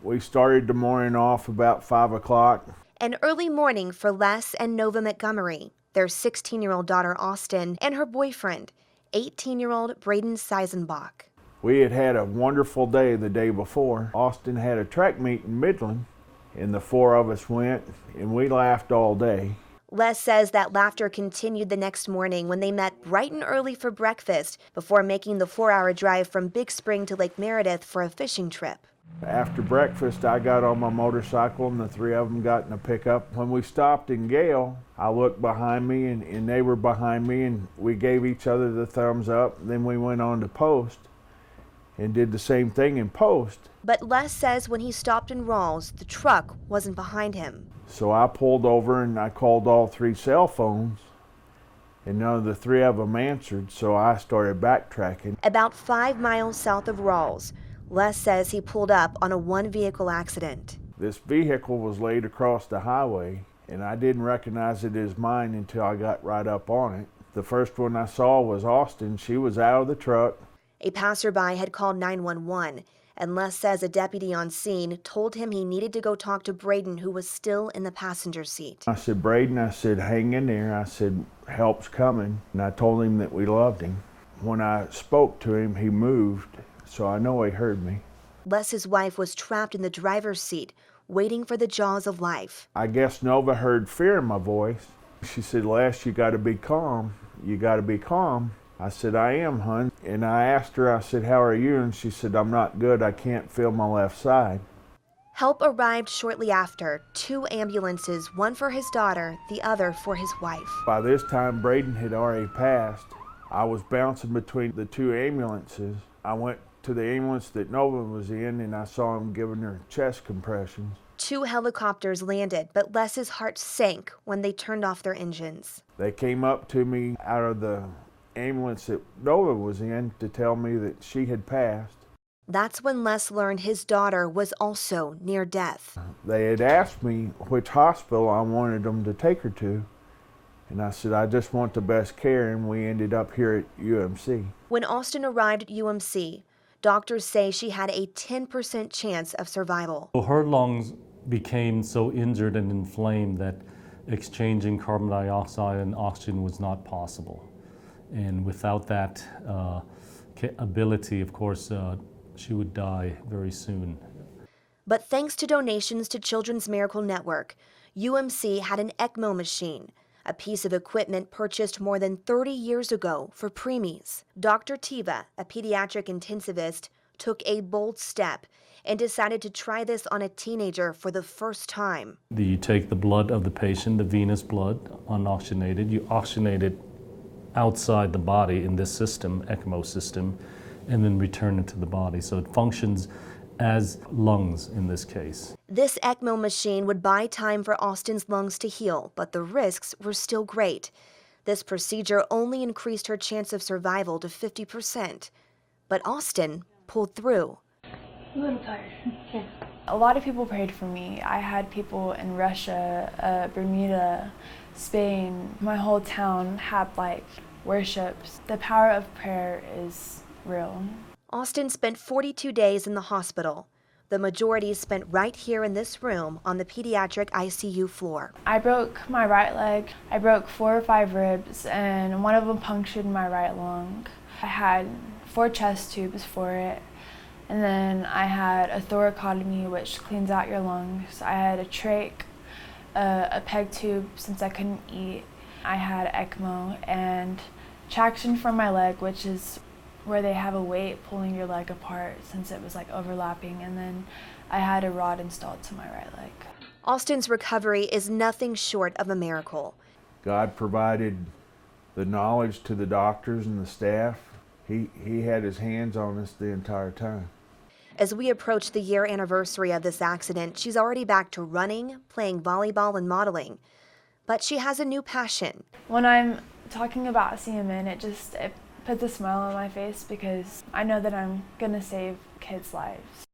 We started the morning off about 5 o'clock. An early morning for Les and Nova Montgomery, their 16-year-old daughter Austyn, and her boyfriend, 18-year-old Braden Seisenbach. We had had a wonderful day the day before. Austyn had a track meet in Midland, and the four of us went, and we laughed all day. Les says that laughter continued the next morning when they met bright and early for breakfast before making the 4-hour drive from Big Spring to Lake Meredith for a fishing trip. After breakfast, I got on my motorcycle and the three of them got in a pickup. When we stopped in Gale, I looked behind me and they were behind me, and we gave each other the thumbs up. Then we went on to Post and did the same thing in Post. But Les says when he stopped in Rawls, the truck wasn't behind him. So I pulled over and I called all three cell phones, and none of the three of them answered, so I started backtracking. About 5 miles south of Rawls, Les says he pulled up on a one-vehicle accident. This vehicle was laid across the highway, and I didn't recognize it as mine until I got right up on it. The first one I saw was Austyn. She was out of the truck. A passerby had called 911, and Les says a deputy on scene told him he needed to go talk to Braden, who was still in the passenger seat. I said, Braden, I said, hang in there. I said, help's coming. And I told him that we loved him. When I spoke to him, he moved, so I know he heard me. Les's wife was trapped in the driver's seat, waiting for the jaws of life. I guess Nova heard fear in my voice. She said, Les, you gotta be calm. You gotta be calm. I said, I am, hon. And I asked her, I said, how are you? And she said, I'm not good. I can't feel my left side. Help arrived shortly after, 2 ambulances, one for his daughter, the other for his wife. By this time, Braden had already passed. I was bouncing between the 2 ambulances. I went to the ambulance that Nova was in, and I saw him giving her chest compressions. 2 helicopters landed, but Les's heart sank when they turned off their engines. They came up to me out of the ambulance that Nova was in to tell me that she had passed. That's when Les learned his daughter was also near death. They had asked me which hospital I wanted them to take her to, and I said, I just want the best care, and we ended up here at UMC. When Austyn arrived at UMC, doctors say she had a 10% chance of survival. Her lungs became so injured and inflamed that exchanging carbon dioxide and oxygen was not possible. And without that ability, of course, she would die very soon. But thanks to donations to Children's Miracle Network, UMC had an ECMO machine, a piece of equipment purchased more than 30 years ago for preemies. Dr. Tiva, a pediatric intensivist, took a bold step and decided to try this on a teenager for the first time. You take the blood of the patient, the venous blood, unoxygenated, you oxygenate it outside the body in this system, ECMO system, and then return it to the body. So it functions as lungs in this case. This ECMO machine would buy time for Austyn's lungs to heal, but the risks were still great. This procedure only increased her chance of survival to 50%. But Austyn pulled through. A little tired. A lot of people prayed for me. I had people in Russia, Bermuda, Spain. My whole town had worships. The power of prayer is real. Austyn spent 42 days in the hospital. The majority spent right here in this room on the pediatric ICU floor. I broke my right leg. I broke 4 or 5 ribs, and one of them punctured my right lung. I had 4 chest tubes for it, and then I had a thoracotomy, which cleans out your lungs. I had a trach, a peg tube since I couldn't eat. I had ECMO and traction from my leg, which is where they have a weight pulling your leg apart since it was overlapping, and then I had a rod installed to my right leg. Austyn's recovery is nothing short of a miracle. God provided the knowledge to the doctors and the staff. He had his hands on us the entire time. As we approach the year anniversary of this accident, she's already back to running, playing volleyball, and modeling. But she has a new passion. When I'm talking about CMN, it puts a smile on my face because I know that I'm gonna save kids' lives.